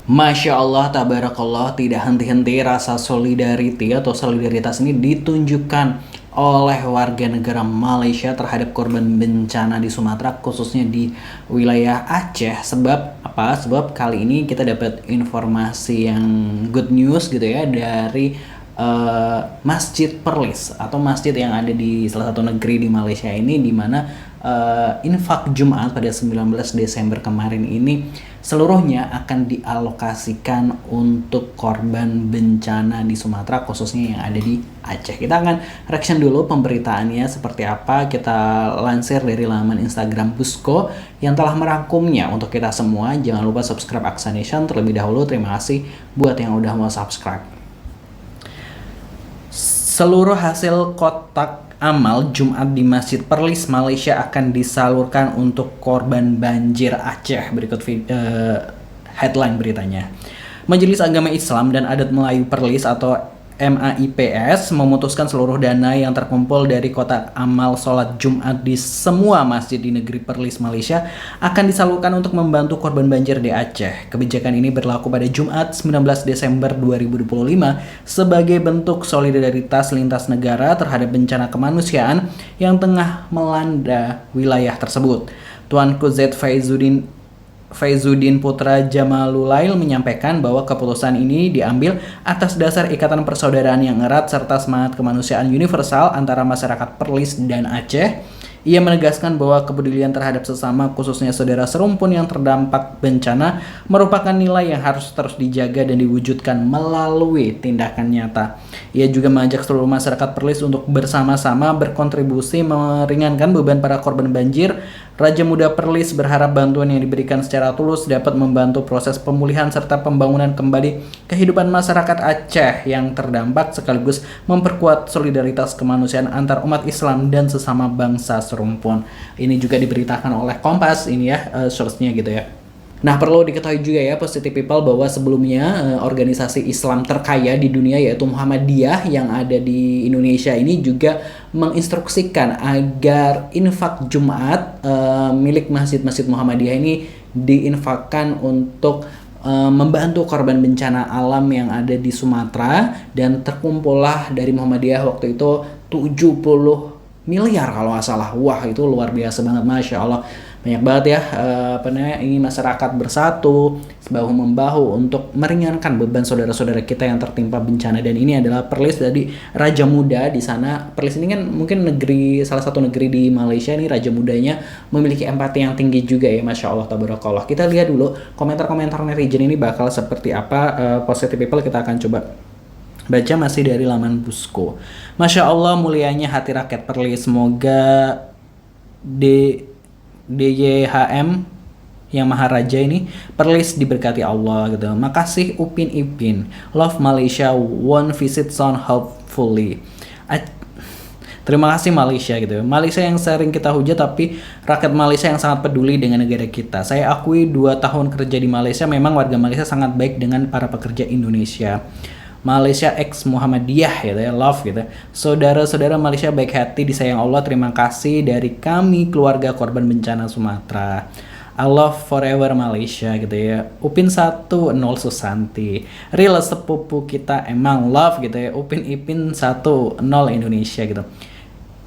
Masya Allah, tabarakallah, tidak henti-henti rasa solidarity atau solidaritas ini ditunjukkan oleh warga negara Malaysia terhadap korban bencana di Sumatera, khususnya di wilayah Aceh. Sebab apa? Sebab kali ini kita dapat informasi yang good news gitu ya dari Masjid Perlis atau masjid yang ada di salah satu negeri di Malaysia ini, di mana infak Jumat pada 19 Desember kemarin ini seluruhnya akan dialokasikan untuk korban bencana di Sumatera, khususnya yang ada di Aceh. Kita akan reaction dulu pemberitaannya seperti apa. Kita lansir dari laman Instagram Busko yang telah merangkumnya untuk kita semua. Jangan lupa subscribe Aksa Nation terlebih dahulu. Terima kasih buat yang udah mau subscribe. Seluruh hasil kotak amal Jumat di Masjid Perlis Malaysia akan disalurkan untuk korban banjir Aceh. Berikut headline beritanya. Majelis Agama Islam dan Adat Melayu Perlis atau MAIPS memutuskan seluruh dana yang terkumpul dari kotak amal sholat Jumat di semua masjid di negeri Perlis Malaysia akan disalurkan untuk membantu korban banjir di Aceh. Kebijakan ini berlaku pada Jumat 19 Desember 2025 sebagai bentuk solidaritas lintas negara terhadap bencana kemanusiaan yang tengah melanda wilayah tersebut. Tuanku Z Faizuddin Putra Jamalulail menyampaikan bahwa keputusan ini diambil atas dasar ikatan persaudaraan yang erat serta semangat kemanusiaan universal antara masyarakat Perlis dan Aceh. Ia menegaskan bahwa kepedulian terhadap sesama, khususnya saudara serumpun yang terdampak bencana, merupakan nilai yang harus terus dijaga dan diwujudkan melalui tindakan nyata. Ia juga mengajak seluruh masyarakat Perlis untuk bersama-sama berkontribusi meringankan beban para korban banjir. Raja Muda Perlis berharap bantuan yang diberikan secara tulus dapat membantu proses pemulihan serta pembangunan kembali kehidupan masyarakat Aceh yang terdampak, sekaligus memperkuat solidaritas kemanusiaan antar umat Islam dan sesama bangsa serumpun. Ini juga diberitakan oleh Kompas ini ya, source-nya gitu ya. Nah, perlu diketahui juga ya Positive People bahwa sebelumnya organisasi Islam terkaya di dunia yaitu Muhammadiyah yang ada di Indonesia ini juga menginstruksikan agar infak Jumat milik masjid-masjid Muhammadiyah ini diinfakkan untuk membantu korban bencana alam yang ada di Sumatera, dan terkumpullah dari Muhammadiyah waktu itu 70 miliar kalau nggak salah. Wah, itu luar biasa banget, Masya Allah. Banyak banget ya, ini masyarakat bersatu bahu membahu untuk meringankan beban saudara-saudara kita yang tertimpa bencana. Dan ini adalah Perlis dari Raja Muda di sana. Perlis ini kan mungkin salah satu negeri di Malaysia nih, Raja Mudanya memiliki empati yang tinggi juga ya, Masya Allah tabarakallah. Kita lihat dulu komentar-komentar netizen ini bakal seperti apa. Positive People kita akan coba baca masih dari laman Busko. Masya Allah mulianya hati rakyat Perlis, semoga DYHM yang Maharaja ini Perlis diberkati Allah gitu. Makasih Upin Ipin. Love Malaysia, one visit sound hopefully. Terima kasih Malaysia gitu. Malaysia yang sering kita hujat, tapi rakyat Malaysia yang sangat peduli dengan negara kita. Saya akui 2 tahun kerja di Malaysia, memang warga Malaysia sangat baik dengan para pekerja Indonesia. Malaysia X Muhammadiyah gitu ya, love gitu. Saudara-saudara Malaysia baik hati, disayang Allah, terima kasih dari kami keluarga korban bencana Sumatera. I love forever Malaysia gitu ya. Upin 10 Susanti. Real sepupu kita emang love gitu ya. Upin Ipin 10 Indonesia gitu.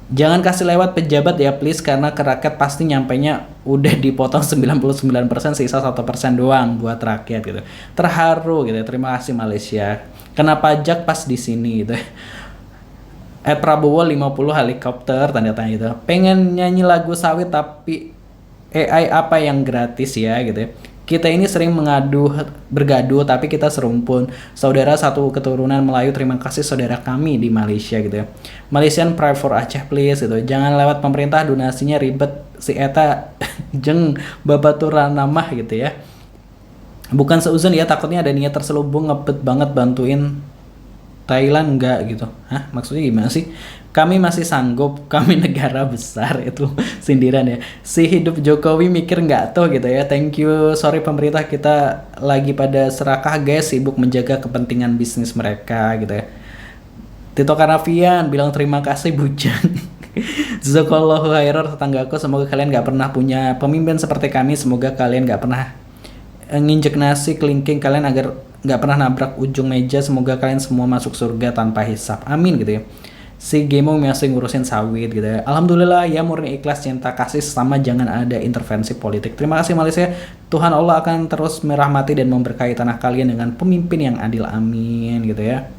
Jangan kasih lewat pejabat ya please, karena ke rakyat pasti nyampainya udah dipotong 99%, sisa 1% doang buat rakyat gitu. Terharu gitu. Terima kasih Malaysia. Kena pajak pas di sini gitu. Prabowo 50 helikopter tanda tanya gitu. Pengen nyanyi lagu sawit tapi AI apa yang gratis ya gitu. Kita ini sering bergaduh tapi kita serumpun. Saudara satu keturunan Melayu, terima kasih saudara kami di Malaysia gitu ya. Malaysian pray for Aceh please gitu. Jangan lewat pemerintah, donasinya ribet si eta jeng babaturan namah gitu ya. Bukan seuzon ya, takutnya ada niat terselubung ngebet banget bantuin Thailand enggak gitu. Hah, maksudnya gimana sih? Kami masih sanggup, kami negara besar, itu sindiran ya. Si hidup Jokowi mikir nggak tuh gitu ya. Thank you, sorry pemerintah, kita lagi pada serakah guys, sibuk menjaga kepentingan bisnis mereka gitu ya. Tito Karnavian bilang terima kasih Bujang. Jazakallahu khairan tetanggaku, semoga kalian nggak pernah punya pemimpin seperti kami, semoga kalian nggak pernah nginjek nasi kelingking kalian agar nggak pernah nabrak ujung meja. Semoga kalian semua masuk surga tanpa hisap, amin gitu ya. Si Gemo masih ngurusin sawit gitu ya. Alhamdulillah ya, murni ikhlas, cinta kasih sama, jangan ada intervensi politik. Terima kasih Malaysia. Tuhan Allah akan terus merahmati dan memberkahi tanah kalian dengan pemimpin yang adil, amin gitu ya.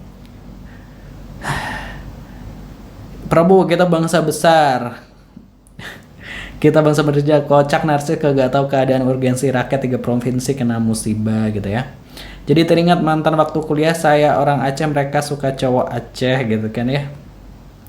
Prabowo, kita bangsa besar. Kita bangsa bekerja, kocak narsis kagak tahu keadaan urgensi rakyat 3 provinsi kena musibah gitu ya. Jadi teringat mantan waktu kuliah, saya orang Aceh, mereka suka cowok Aceh gitu kan ya.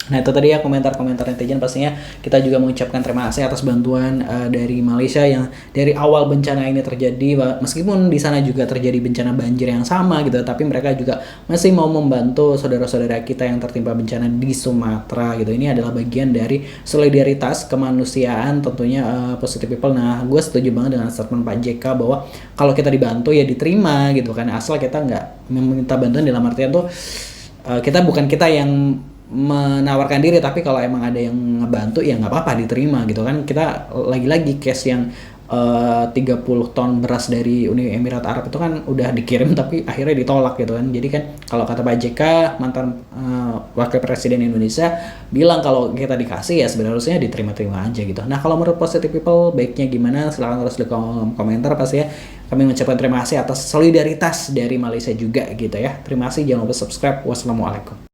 Nah itu tadi ya komentar-komentar netizen. Pastinya kita juga mengucapkan terima kasih atas bantuan dari Malaysia yang dari awal bencana ini terjadi, meskipun di sana juga terjadi bencana banjir yang sama gitu, tapi mereka juga masih mau membantu saudara-saudara kita yang tertimpa bencana di Sumatera gitu. Ini adalah bagian dari solidaritas kemanusiaan tentunya, positive people. Nah gue setuju banget dengan statement Pak JK bahwa kalau kita dibantu ya diterima gitu kan, asal kita nggak meminta bantuan dalam artian tuh bukan kita yang menawarkan diri, tapi kalau emang ada yang ngebantu ya nggak apa-apa, diterima gitu kan. Kita lagi-lagi case yang 30 ton beras dari Uni Emirat Arab itu kan udah dikirim tapi akhirnya ditolak gitu kan. Jadi kan kalau kata Pak JK, mantan wakil presiden Indonesia, bilang kalau kita dikasih ya sebenarnya diterima-terima aja gitu. Nah kalau menurut positive people baiknya gimana, silahkan terus di kolom komentar. Pasti ya kami mengucapkan terima kasih atas solidaritas dari Malaysia juga gitu ya. Terima kasih, jangan lupa subscribe. Wassalamualaikum.